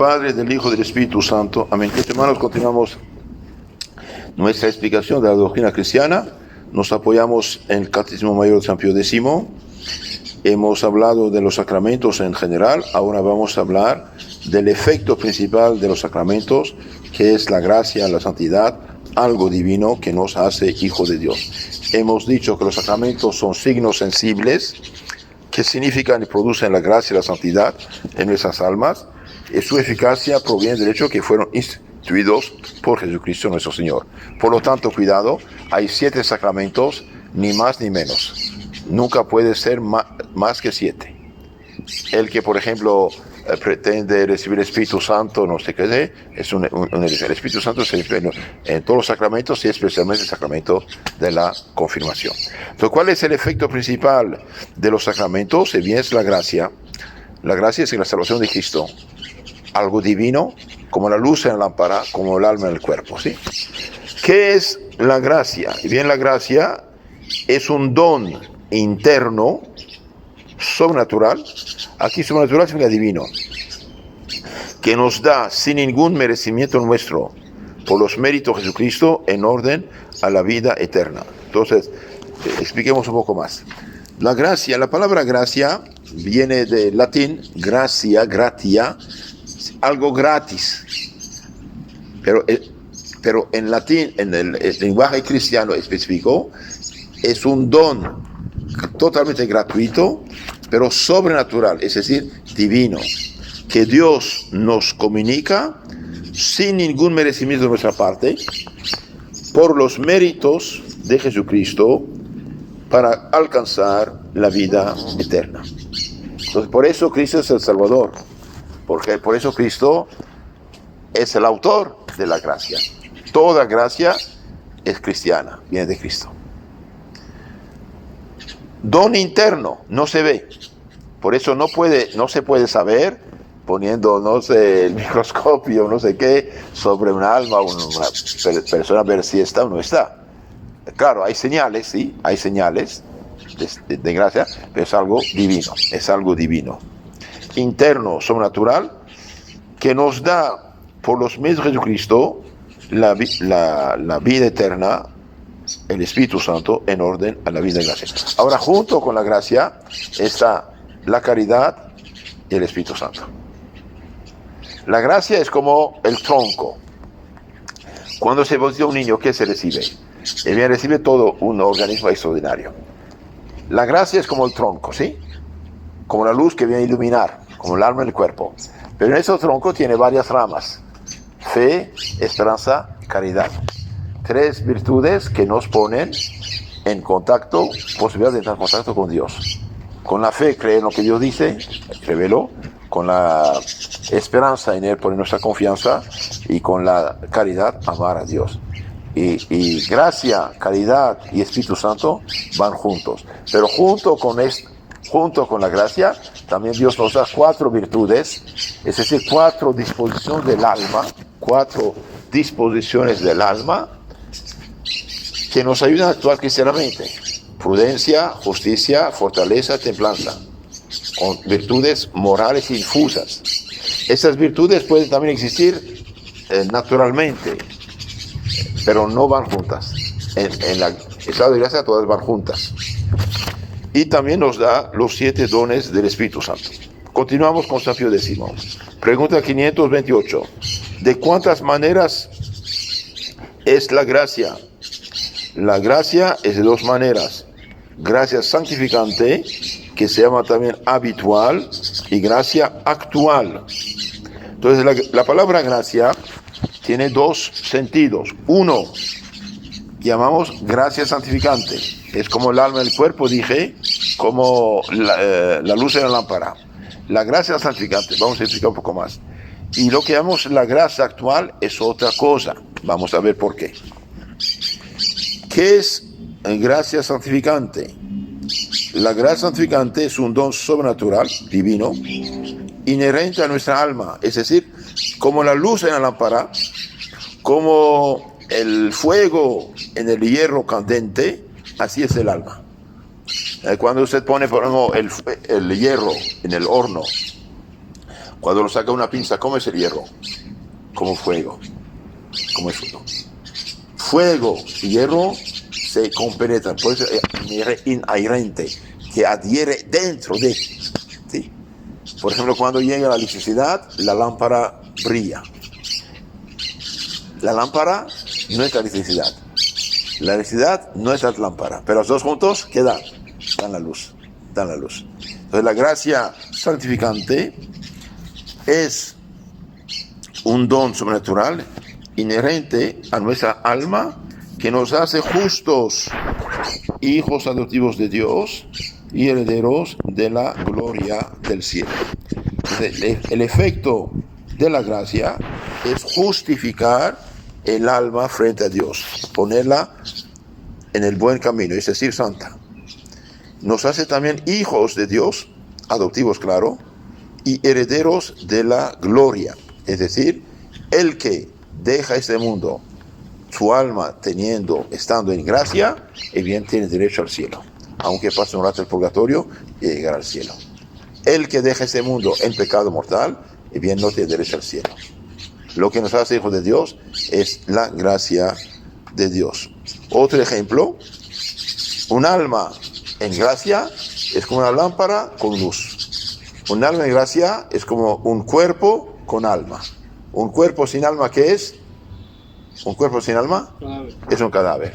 Padre, del Hijo y del Espíritu Santo. Amén. Hermanos, continuamos nuestra explicación de la doctrina cristiana. Nos apoyamos en el Catecismo Mayor de San Pío X. Hemos hablado de los sacramentos en general. Ahora vamos a hablar del efecto principal de los sacramentos, que es la gracia, la santidad, algo divino que nos hace hijos de Dios. Hemos dicho que los sacramentos son signos sensibles que significan y producen la gracia y la santidad en nuestras almas, y su eficacia proviene del hecho que fueron instituidos por Jesucristo nuestro Señor. Por lo tanto, cuidado, hay 7 sacramentos, ni más ni menos. Nunca puede ser más que 7. El que, por ejemplo, pretende recibir el Espíritu Santo, no sé qué, es el Espíritu Santo se en todos los sacramentos y especialmente el sacramento de la confirmación. Entonces, ¿cuál es el efecto principal de los sacramentos? Bien, es la gracia. La gracia es la salvación de Cristo. Algo divino, como la luz en la lámpara, como el alma en el cuerpo, ¿sí? ¿Qué es la gracia? Y bien, la gracia es un don interno, sobrenatural. Aquí sobrenatural significa divino, que nos da sin ningún merecimiento nuestro, por los méritos de Jesucristo, en orden a la vida eterna. Entonces, expliquemos un poco más. La gracia, la palabra gracia viene del latín gracia, gratia, algo gratis. Pero en latín, en el lenguaje cristiano específico, es un don totalmente gratuito, pero sobrenatural, es decir, divino, que Dios nos comunica sin ningún merecimiento de nuestra parte, por los méritos de Jesucristo, para alcanzar la vida eterna. Entonces, por eso Cristo es el Salvador, porque por eso Cristo es el autor de la gracia. Toda gracia es cristiana, viene de Cristo. Don interno, no se ve. Por eso no se puede saber poniendo, no sé, el microscopio, no sé qué, sobre un alma, una persona, ver si está o no está. Claro, hay señales, sí, hay señales de gracia, pero es algo divino. Interno, sobrenatural, que nos da, por los medios de Jesucristo, la vida eterna, el Espíritu Santo, en orden a la vida de gracia. Ahora, junto con la gracia está la caridad y el Espíritu Santo. La gracia es como el tronco. Cuando se bautiza un niño, ¿qué se recibe? Bien, recibe todo un organismo extraordinario. La gracia es como el tronco, ¿sí? Como la luz que viene a iluminar, como el alma en el cuerpo. Pero en ese tronco tiene varias ramas: fe, esperanza, caridad. 3 virtudes que nos ponen en contacto, posibilidad de entrar en contacto con Dios. Con la fe, creer en lo que Dios dice, reveló. Con la esperanza en Él, poner nuestra confianza. Y con la caridad, amar a Dios. Y gracia, caridad y Espíritu Santo van juntos. Pero junto con la gracia, también Dios nos da 4 virtudes, es decir, 4 disposiciones del alma, 4 disposiciones del alma, que nos ayudan a actuar cristianamente: prudencia, justicia, fortaleza, templanza, con virtudes morales infusas. Estas virtudes pueden también existir naturalmente, pero no van juntas. En el estado de gracia todas van juntas. Y también nos da los 7 dones del Espíritu Santo. Continuamos con San Pío X. Pregunta 528. ¿De cuántas maneras es la gracia? La gracia es de 2 maneras: gracia santificante, que se llama también habitual, y gracia actual. Entonces, la palabra gracia tiene 2 sentidos. Uno, llamamos gracia santificante, es como el alma del cuerpo, dije, como la luz en la lámpara. La gracia santificante, vamos a explicar un poco más. Y lo que llamamos la gracia actual es otra cosa. Vamos a ver por qué. ¿Qué es gracia santificante? La gracia santificante es un don sobrenatural, divino, inherente a nuestra alma, es decir, como la luz en la lámpara, como el fuego en el hierro candente, así es el alma. Cuando usted pone, por ejemplo, el hierro en el horno, Cuando lo saca una pinza, ¿cómo es el hierro? Como fuego. Como es fuego. Fuego y hierro se compenetran, por eso es inherente, que adhiere dentro de. ¿Sí? Por ejemplo, cuando llega la electricidad, la lámpara brilla. La lámpara no es la electricidad. La electricidad no es la lámpara, pero los dos juntos, ¿qué dan? Dan la luz. Dan la luz. Entonces la gracia santificante es un don sobrenatural inherente a nuestra alma que nos hace justos, hijos adoptivos de Dios y herederos de la gloria del cielo. El efecto de la gracia es justificar el alma frente a Dios, ponerla en el buen camino, es decir, santa. Nos hace también hijos de Dios, adoptivos, claro, y herederos de la gloria, es decir, el que deja este mundo, su alma estando en gracia, bien tiene derecho al cielo, aunque pase un rato el purgatorio y llegará al cielo. El que deja este mundo en pecado mortal, bien no tiene derecho al cielo. Lo que nos hace hijos de Dios es la gracia de Dios. Otro ejemplo, un alma en gracia es como una lámpara con luz. Un alma en gracia es como un cuerpo con alma. Un cuerpo sin alma, ¿qué es? Un cuerpo sin alma es un cadáver.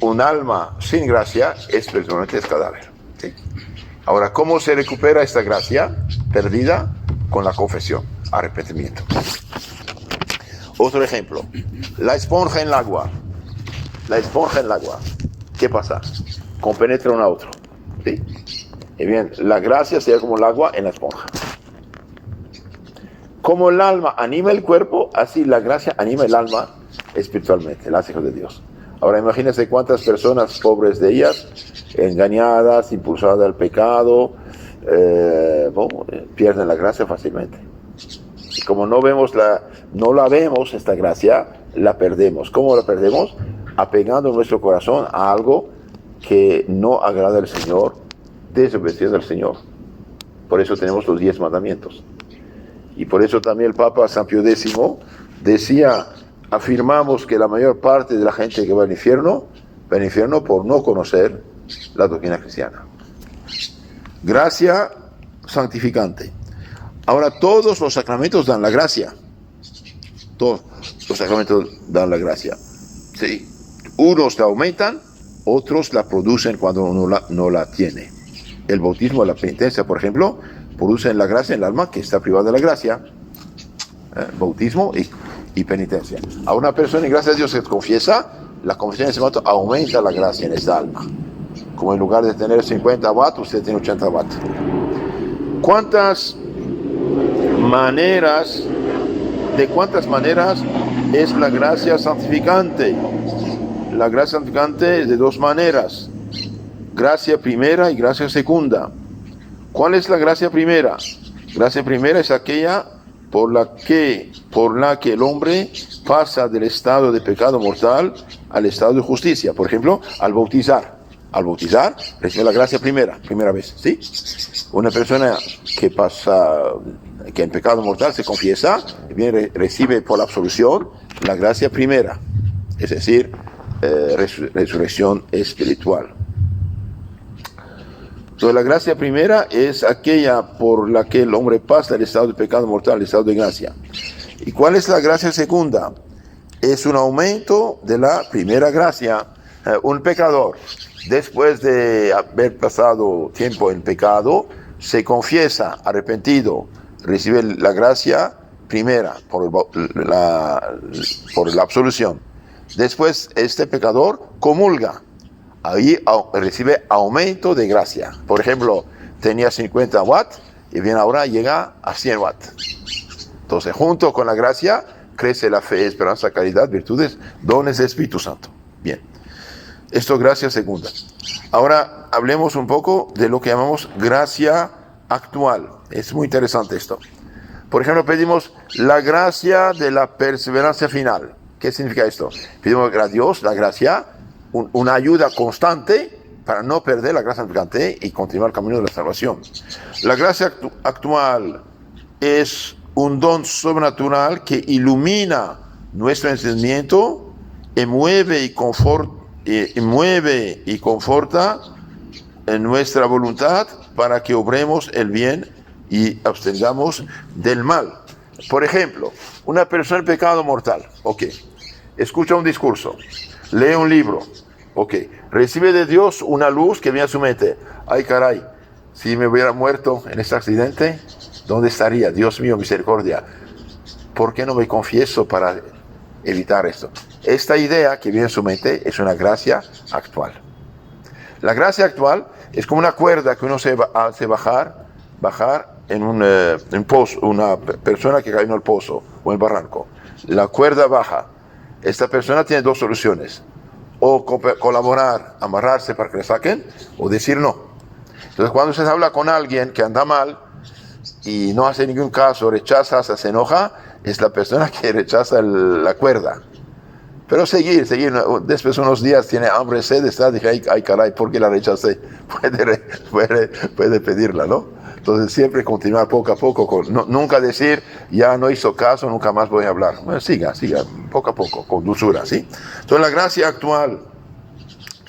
Un alma sin gracia es personalmente es cadáver. ¿Sí? Ahora, ¿cómo se recupera esta gracia perdida? Con la confesión, arrepentimiento. Otro ejemplo, la esponja en el agua. La esponja en el agua, ¿qué pasa? Compenetra uno a otro. ¿Sí? Y bien, la gracia sería como el agua en la esponja. Como el alma anima el cuerpo, así la gracia anima el alma espiritualmente, las hijas de Dios. Ahora imagínense cuántas personas, pobres de ellas, engañadas, impulsadas al pecado, pierden la gracia fácilmente. Y como no la vemos esta gracia, la perdemos. ¿Cómo la perdemos? Apegando nuestro corazón a algo que no agrada al Señor, desobedeciendo al Señor. Por eso tenemos los 10 mandamientos. Y por eso también el Papa San Pío X decía, afirmamos que la mayor parte de la gente que va al infierno por no conocer la doctrina cristiana. Gracia santificante. Ahora todos los sacramentos dan la gracia. Todos los sacramentos dan la gracia. Sí. Unos la aumentan, otros la producen cuando uno no la tiene. El bautismo, la penitencia, por ejemplo, producen la gracia en el alma que está privada de la gracia. Bautismo y penitencia. A una persona, y gracias a Dios, que confiesa, la confesión en ese momento aumenta la gracia en esta alma. Como en lugar de tener 50 watts, usted tiene 80 watts. ¿De cuántas maneras es la gracia santificante? La gracia santificante es de 2 maneras. Gracia primera y gracia segunda. ¿Cuál es la gracia primera? Gracia primera es aquella por la que el hombre pasa del estado de pecado mortal al estado de justicia. Por ejemplo, al bautizar recibe la gracia primera vez, ¿sí? Una persona que en pecado mortal se confiesa, bien recibe por la absolución la gracia primera, es decir, resurrección espiritual. Entonces la gracia primera es aquella por la que el hombre pasa del estado de pecado mortal al estado de gracia. ¿Y cuál es la gracia segunda? Es un aumento de la primera gracia. Un pecador, después de haber pasado tiempo en pecado, se confiesa arrepentido, recibe la gracia primera por la absolución. Después este pecador comulga. Ahí recibe aumento de gracia. Por ejemplo, tenía 50 watts y bien ahora llega a 100 watts. Entonces, junto con la gracia, crece la fe, esperanza, caridad, virtudes, dones del Espíritu Santo. Bien. Esto es gracia segunda. Ahora hablemos un poco de lo que llamamos gracia actual. Es muy interesante esto. Por ejemplo, pedimos la gracia de la perseverancia final. ¿Qué significa esto? Pedimos a Dios la gracia, una ayuda constante para no perder la gracia santificante y continuar el camino de la salvación. La gracia actual es un don sobrenatural que ilumina nuestro entendimiento y mueve y conforta en nuestra voluntad para que obremos el bien y abstengamos del mal. Por ejemplo, una persona en pecado mortal, escucha un discurso, lee un libro, recibe de Dios una luz que viene a su mente. Ay, caray, si me hubiera muerto en este accidente, ¿dónde estaría? Dios mío, misericordia. ¿Por qué no me confieso para evitar esto? Esta idea que viene a su mente es una gracia actual. La gracia actual es como una cuerda que uno se hace bajar en un pozo, una persona que cayó en el pozo o en el barranco. La cuerda baja. Esta persona tiene dos soluciones: o colaborar, amarrarse para que le saquen, o decir no. Entonces, cuando se habla con alguien que anda mal y no hace ningún caso, rechaza, se enoja, es la persona que rechaza la cuerda. Pero seguir, después de unos días tiene hambre, sed, dije, ay caray, ¿por qué la rechacé? Puede pedirla, ¿no? Entonces siempre continuar poco a poco, nunca decir, ya no hizo caso, nunca más voy a hablar. Bueno, siga, poco a poco, con dulzura, ¿sí? Entonces la gracia actual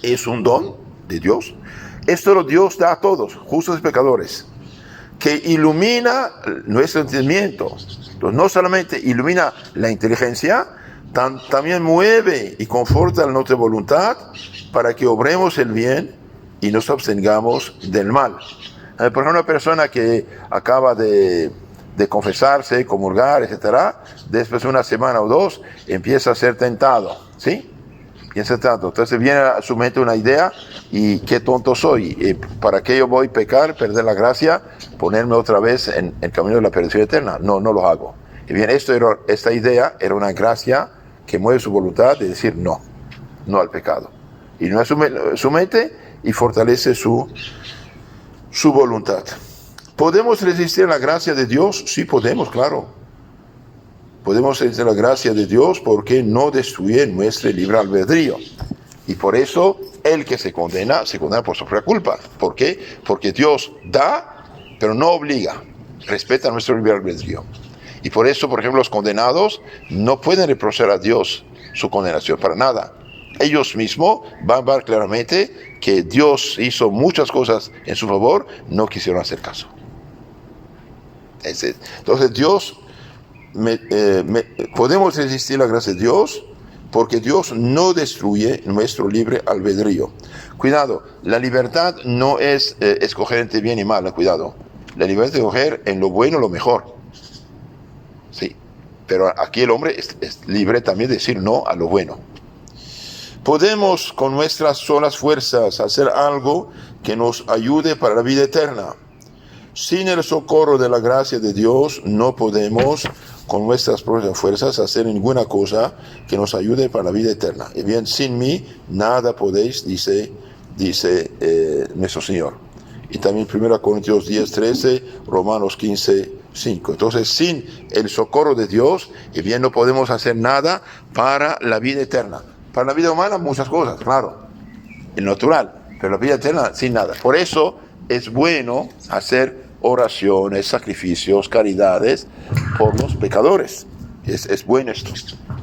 es un don de Dios. Esto lo Dios da a todos, justos y pecadores, que ilumina nuestro entendimiento. Entonces no solamente ilumina la inteligencia, también mueve y conforta nuestra voluntad para que obremos el bien y nos abstengamos del mal. Por ejemplo, una persona que acaba de confesarse, comulgar, etcétera, después de una semana o dos empieza a ser tentado, ¿sí? Entonces viene a su mente una idea: y qué tonto soy, ¿para qué yo voy a pecar, perder la gracia, ponerme otra vez en el camino de la perdición eterna? No lo hago. Y bien, esta idea era una gracia que mueve su voluntad de decir no al pecado. Y no su mente y fortalece su voluntad. ¿Podemos resistir a la gracia de Dios? Sí, podemos, claro. Podemos resistir a la gracia de Dios porque no destruye nuestro libre albedrío. Y por eso el que se condena por su propia culpa. ¿Por qué? Porque Dios da, pero no obliga. Respeta nuestro libre albedrío. Y por eso, por ejemplo, los condenados no pueden reprochar a Dios su condenación, para nada. Ellos mismos van a ver claramente que Dios hizo muchas cosas en su favor, no quisieron hacer caso. Entonces Dios, podemos resistir la gracia de Dios porque Dios no destruye nuestro libre albedrío. Cuidado, la libertad no es escoger entre bien y mal, cuidado. La libertad es escoger en lo bueno lo mejor. Sí, pero aquí el hombre es libre también de decir no a lo bueno. Podemos con nuestras solas fuerzas hacer algo que nos ayude para la vida eterna. Sin el socorro de la gracia de Dios no podemos con nuestras propias fuerzas hacer ninguna cosa que nos ayude para la vida eterna. Y bien, sin mí nada podéis, dice nuestro Señor. Y también 1 Corintios 10:13, Romanos 15:5. Entonces, sin el socorro de Dios, y bien, no podemos hacer nada para la vida eterna. Para la vida humana, muchas cosas, claro, el natural, pero la vida eterna, sin nada. Por eso es bueno hacer oraciones, sacrificios, caridades por los pecadores. Es bueno esto.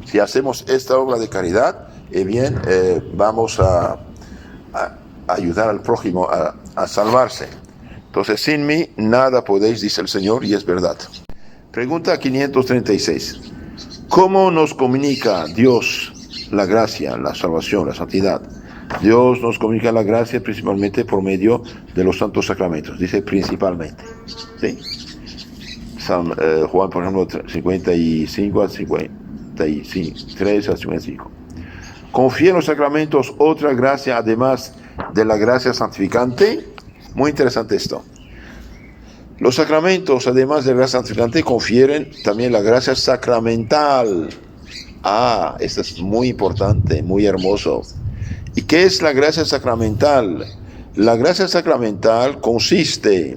Si hacemos esta obra de caridad, bien, vamos a ayudar al prójimo a salvarse. Entonces, sin mí nada podéis, dice el Señor, y es verdad. Pregunta 536. ¿Cómo nos comunica Dios la gracia, la salvación, la santidad? Dios nos comunica la gracia principalmente por medio de los santos sacramentos. Dice principalmente, ¿sí? Juan, por ejemplo, 55 a 53 a 55. Confía en los sacramentos otra gracia además de la gracia santificante. Muy interesante esto. Los sacramentos, además de la gracia santificante, confieren también la gracia sacramental. Esto es muy importante, muy hermoso. ¿Y qué es la gracia sacramental? La gracia sacramental consiste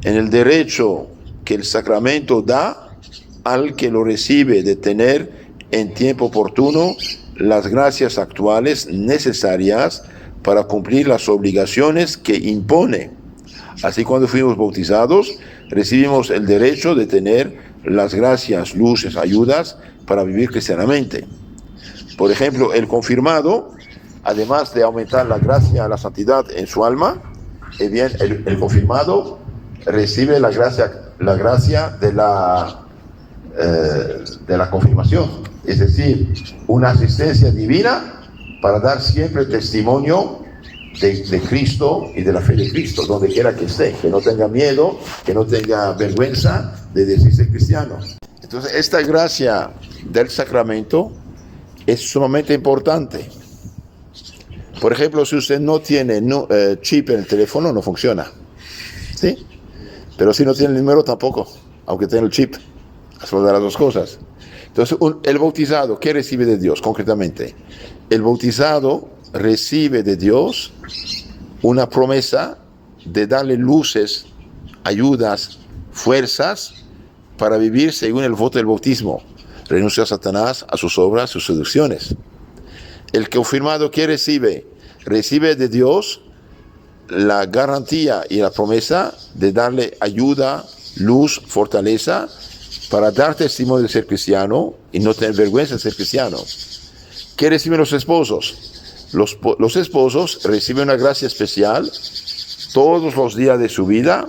en el derecho que el sacramento da al que lo recibe de tener en tiempo oportuno las gracias actuales necesarias para cumplir las obligaciones que impone. Así, cuando fuimos bautizados, recibimos el derecho de tener las gracias, luces, ayudas para vivir cristianamente. Por ejemplo, el confirmado, además de aumentar la gracia, la santidad en su alma, bien, el confirmado recibe la gracia de la confirmación, es decir, una asistencia divina para dar siempre testimonio de Cristo y de la fe de Cristo, donde quiera que esté, que no tenga miedo, que no tenga vergüenza de decirse cristiano. Entonces, esta gracia del sacramento es sumamente importante. Por ejemplo, si usted no tiene chip en el teléfono, no funciona, ¿sí? Pero si no tiene el número, tampoco, aunque tenga el chip. Son de las dos cosas. Entonces, el bautizado, ¿qué recibe de Dios concretamente? El bautizado recibe de Dios una promesa de darle luces, ayudas, fuerzas para vivir según el voto del bautismo. Renuncia a Satanás, a sus obras, sus seducciones. El confirmado, ¿qué recibe? Recibe de Dios la garantía y la promesa de darle ayuda, luz, fortaleza para dar testimonio de ser cristiano y no tener vergüenza de ser cristiano. ¿Qué reciben los esposos? Los esposos reciben una gracia especial todos los días de su vida,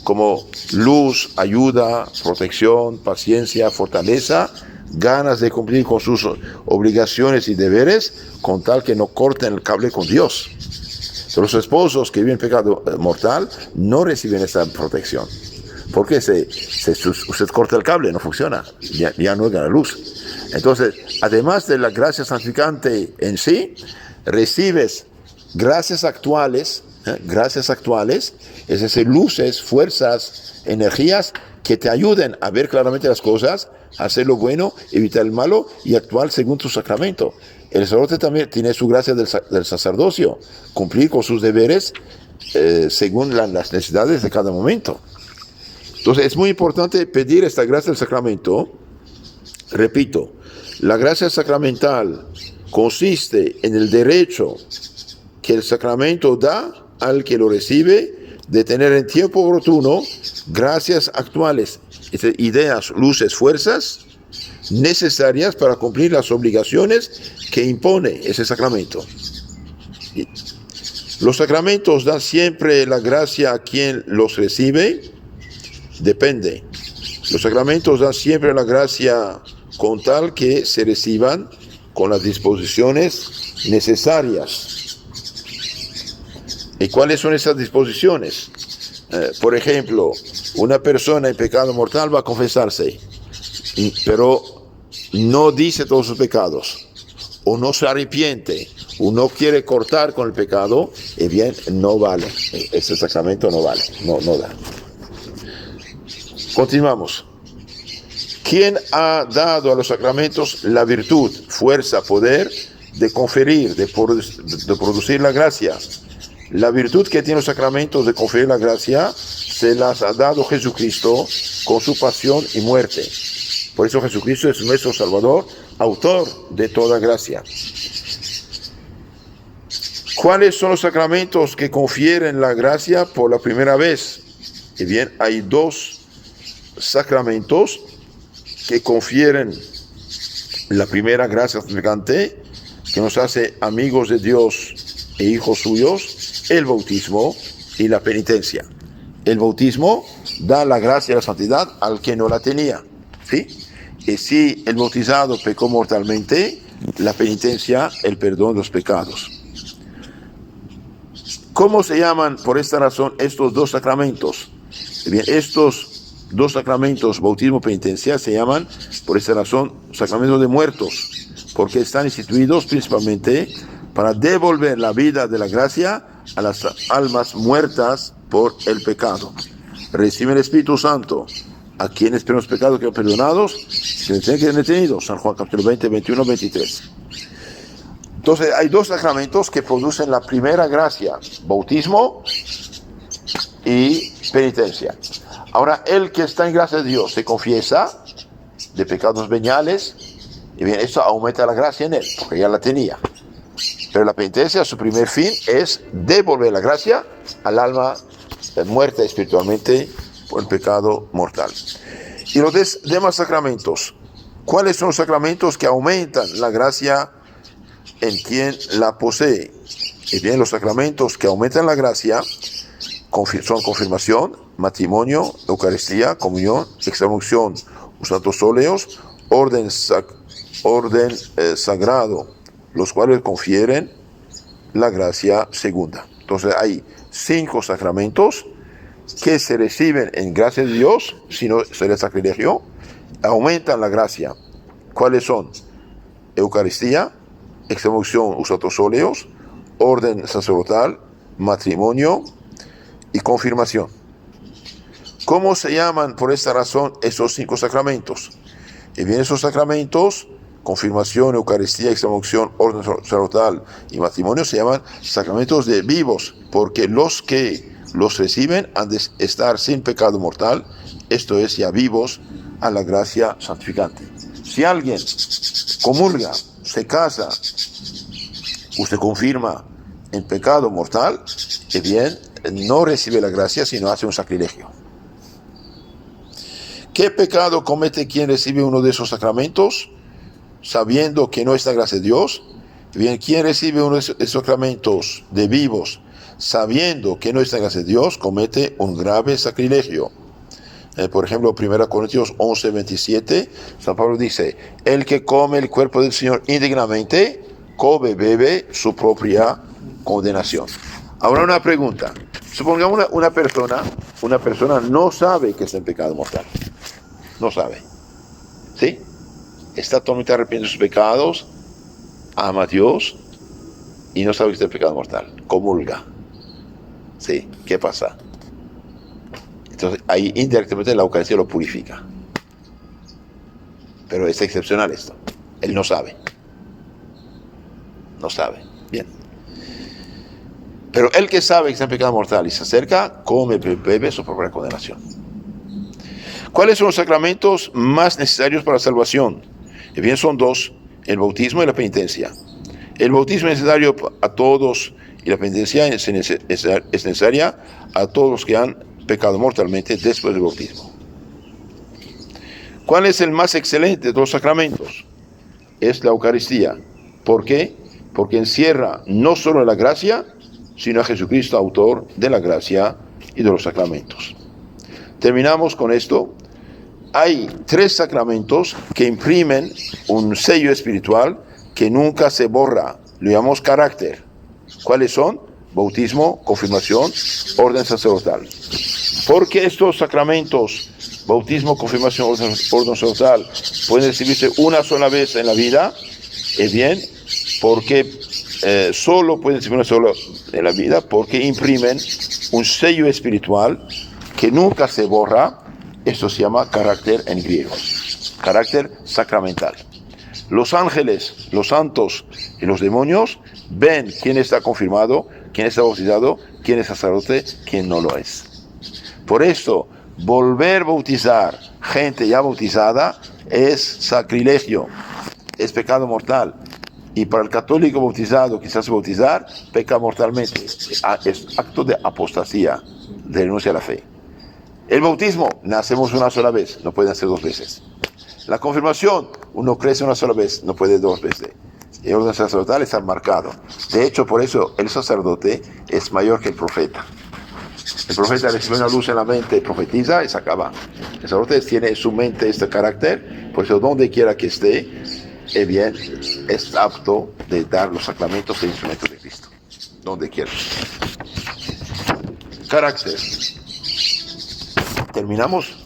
como luz, ayuda, protección, paciencia, fortaleza, ganas de cumplir con sus obligaciones y deberes, con tal que no corten el cable con Dios. Los esposos que viven pecado mortal no reciben esa protección, porque usted corta el cable, no funciona, ya no llega la luz. Entonces, además de la gracia santificante en sí, recibes gracias actuales, es decir, luces, fuerzas, energías que te ayuden a ver claramente las cosas, a hacer lo bueno, evitar el malo y actuar según tu sacramento. El sacerdote también tiene su gracia del sacerdocio, cumplir con sus deberes según las necesidades de cada momento. Entonces, es muy importante pedir esta gracia del sacramento. Repito, la gracia sacramental consiste en el derecho que el sacramento da al que lo recibe de tener en tiempo oportuno gracias actuales, ideas, luces, fuerzas necesarias para cumplir las obligaciones que impone ese sacramento. ¿Los sacramentos dan siempre la gracia a quien los recibe? Depende. Los sacramentos dan siempre la gracia con tal que se reciban con las disposiciones necesarias. ¿Y cuáles son esas disposiciones? Por ejemplo, una persona en pecado mortal va a confesarse, pero no dice todos sus pecados, o no se arrepiente, o no quiere cortar con el pecado, bien, no vale. Ese sacramento no vale, no da. Continuamos. ¿Quién ha dado a los sacramentos la virtud, fuerza, poder de conferir, de producir la gracia? La virtud que tiene los sacramentos de conferir la gracia se las ha dado Jesucristo con su pasión y muerte. Por eso Jesucristo es nuestro Salvador, autor de toda gracia. ¿Cuáles son los sacramentos que confieren la gracia por la primera vez? Y bien, hay dos sacramentos que confieren la primera gracia santificante, que nos hace amigos de Dios e hijos suyos: el bautismo y la penitencia. El bautismo da la gracia y la santidad al que no la tenía, ¿sí? Y si el bautizado pecó mortalmente, la penitencia, el perdón de los pecados. ¿Cómo se llaman por esta razón estos dos sacramentos? Bien, estos dos sacramentos, bautismo y penitencia, se llaman por esta razón sacramentos de muertos, porque están instituidos principalmente para devolver la vida de la gracia a las almas muertas por el pecado. Reciben el Espíritu Santo a quienes tienen los pecados que son perdonados, que tienen que ser detenidos. San Juan capítulo 20, 21, 23. Entonces hay dos sacramentos que producen la primera gracia: bautismo y penitencia. Ahora, el que está en gracia de Dios se confiesa de pecados veniales, y bien, esto aumenta la gracia en él, porque ya la tenía. Pero la penitencia, su primer fin es devolver la gracia al alma muerta espiritualmente por el pecado mortal. Y los demás sacramentos. ¿Cuáles son los sacramentos que aumentan la gracia en quien la posee? Y bien, los sacramentos que aumentan la gracia son confirmación, matrimonio, Eucaristía, comunión, extremaunción, santos óleos, orden sagrado, los cuales confieren la gracia segunda. Entonces hay 5 sacramentos que se reciben en gracia de Dios, si no sería sacrilegio, aumentan la gracia. ¿Cuáles son? Eucaristía, extremaunción, santos óleos, orden sacerdotal, matrimonio y confirmación. ¿Cómo se llaman por esta razón esos 5 sacramentos? Y bien, esos sacramentos, confirmación, Eucaristía, extremaunción, orden sacerdotal y matrimonio, se llaman sacramentos de vivos, porque los que los reciben han de estar sin pecado mortal, esto es, ya vivos a la gracia santificante. Si alguien comulga, se casa, usted confirma en pecado mortal, bien, no recibe la gracia, sino hace un sacrilegio. ¿Qué pecado comete quien recibe uno de esos sacramentos, sabiendo que no está en gracia de Dios? Bien, quien recibe uno de esos sacramentos de vivos, sabiendo que no está en gracia de Dios, comete un grave sacrilegio. Por ejemplo, 1 Corintios 11:27, San Pablo dice: el que come el cuerpo del Señor indignamente, come, bebe su propia condenación. Ahora una pregunta. Supongamos una persona no sabe que está en pecado mortal. No sabe. ¿Sí? Está totalmente arrepentido de sus pecados, ama a Dios y no sabe que está en pecado mortal. Comulga. ¿Sí? ¿Qué pasa? Entonces ahí indirectamente la Eucaristía lo purifica. Pero es excepcional esto. Él no sabe. No sabe. Bien. Pero el que sabe que está en pecado mortal y se acerca, come, bebe su propia condenación. ¿Cuáles son los sacramentos más necesarios para la salvación? Y bien, son 2, el bautismo y la penitencia. El bautismo es necesario a todos y la penitencia es necesaria a todos los que han pecado mortalmente después del bautismo. ¿Cuál es el más excelente de todos los sacramentos? Es la Eucaristía. ¿Por qué? Porque encierra no solo la gracia, sino a Jesucristo, autor de la gracia y de los sacramentos. Terminamos con esto. Hay 3 sacramentos que imprimen un sello espiritual que nunca se borra. Lo llamamos carácter. ¿Cuáles son? Bautismo, confirmación, orden sacerdotal. ¿Por qué estos sacramentos, bautismo, confirmación, orden sacerdotal, pueden recibirse una sola vez en la vida? Bien, porque solo pueden recibir una sola en la vida, porque imprimen un sello espiritual que nunca se borra. Esto se llama carácter en griego, carácter sacramental. Los ángeles, los santos y los demonios ven quién está confirmado, quién está bautizado, quién es sacerdote, quién no lo es. Por eso, volver a bautizar gente ya bautizada es sacrilegio, es pecado mortal. Y para el católico bautizado que se hace bautizar, peca mortalmente. Es acto de apostasía, de renuncia a la fe. El bautismo, nacemos una sola vez, no puede nacer 2 veces. La confirmación, uno crece una sola vez, no puede 2 veces. El orden sacerdotal está marcado. De hecho, por eso el sacerdote es mayor que el profeta. El profeta recibe una luz en la mente, profetiza y se acaba. El sacerdote tiene en su mente este carácter, por eso donde quiera que esté, bien, es apto de dar los sacramentos e instrumentos de Cristo. Donde quiera. Carácter. Terminamos.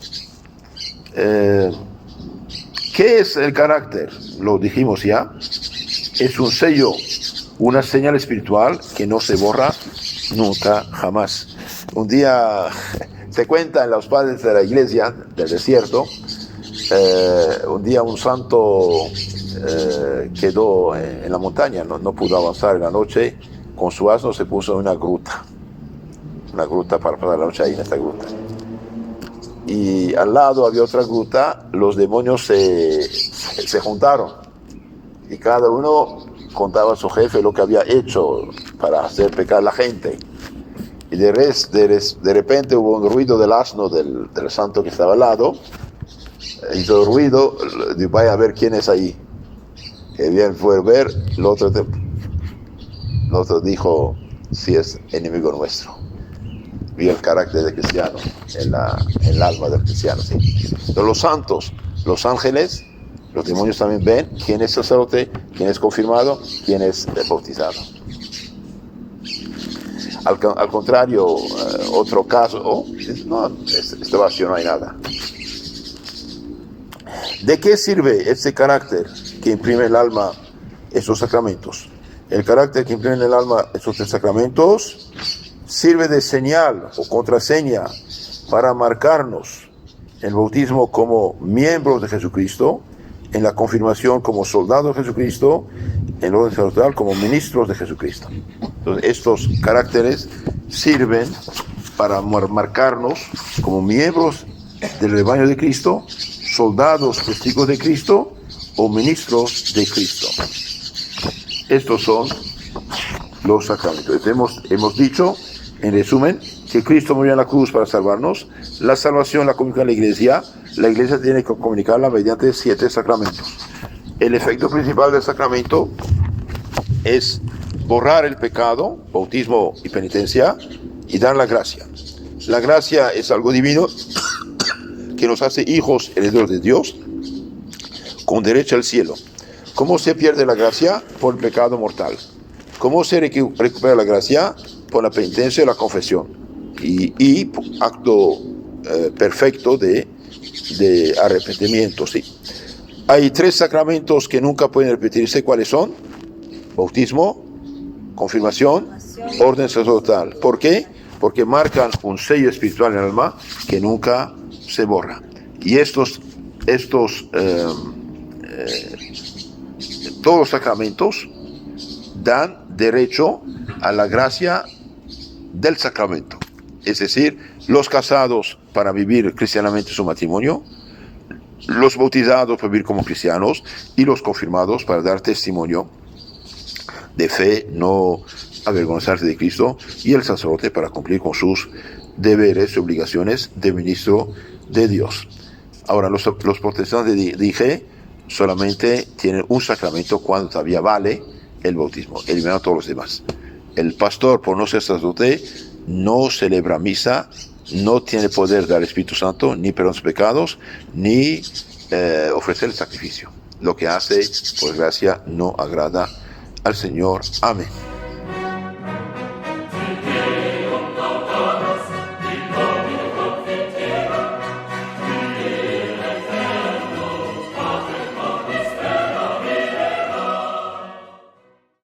¿Qué es el carácter? Lo dijimos ya. Es un sello, una señal espiritual que no se borra nunca, jamás. Un día se cuenta en los padres de la iglesia del desierto, un día un santo quedó en la montaña, no pudo avanzar en la noche, con su asno se puso en una gruta para pasar la noche ahí en esta gruta. Y al lado había otra gruta, los demonios se juntaron y cada uno contaba a su jefe lo que había hecho para hacer pecar a la gente. Y de repente hubo un ruido del asno del santo que estaba al lado. Hizo ruido, dijo, vaya a ver quién es ahí. Que bien fue a ver, el otro dijo, sí es enemigo nuestro. Vio el carácter del cristiano, en el alma del cristiano. ¿Sí? Entonces, los santos, los ángeles, los demonios también ven quién es sacerdote, quién es confirmado, quién es bautizado. Al contrario, otro caso, no, este vacío no hay nada. ¿De qué sirve ese carácter que imprime el alma esos sacramentos? El carácter que imprime en el alma esos sacramentos sirve de señal o contraseña para marcarnos en el bautismo como miembros de Jesucristo, en la confirmación como soldados de Jesucristo, en el orden sacerdotal como ministros de Jesucristo. Entonces, estos caracteres sirven para marcarnos como miembros del rebaño de Cristo, soldados testigos de Cristo o ministros de Cristo. Estos son los sacramentos. Hemos dicho, en resumen, que Cristo murió en la cruz para salvarnos. La salvación la comunica la Iglesia. La Iglesia tiene que comunicarla mediante 7 sacramentos. El efecto principal del sacramento es borrar el pecado, bautismo y penitencia, y dar la gracia. La gracia es algo divino que nos hace hijos herederos de Dios con derecho al cielo. ¿Cómo se pierde la gracia? Por el pecado mortal. ¿Cómo se recupera la gracia? Por la penitencia y la confesión. Y acto perfecto de arrepentimiento. Sí. Hay 3 sacramentos que nunca pueden repetirse. ¿Cuáles son? Bautismo, confirmación, orden sacerdotal. ¿Por qué? Porque marcan un sello espiritual en el alma que nunca se borra. Y todos los sacramentos dan derecho a la gracia del sacramento. Es decir, los casados para vivir cristianamente su matrimonio, los bautizados para vivir como cristianos y los confirmados para dar testimonio de fe, no avergonzarse de Cristo, y el sacerdote para cumplir con sus deberes y obligaciones de ministro de Dios. Ahora, los protestantes, dije, solamente tienen un sacramento cuando todavía vale el bautismo, eliminando todos los demás. El pastor, por no ser sacerdote, no celebra misa, no tiene poder de dar el Espíritu Santo, ni perdón de pecados, ni ofrecer el sacrificio. Lo que hace, por gracia, no agrada al Señor. Amén.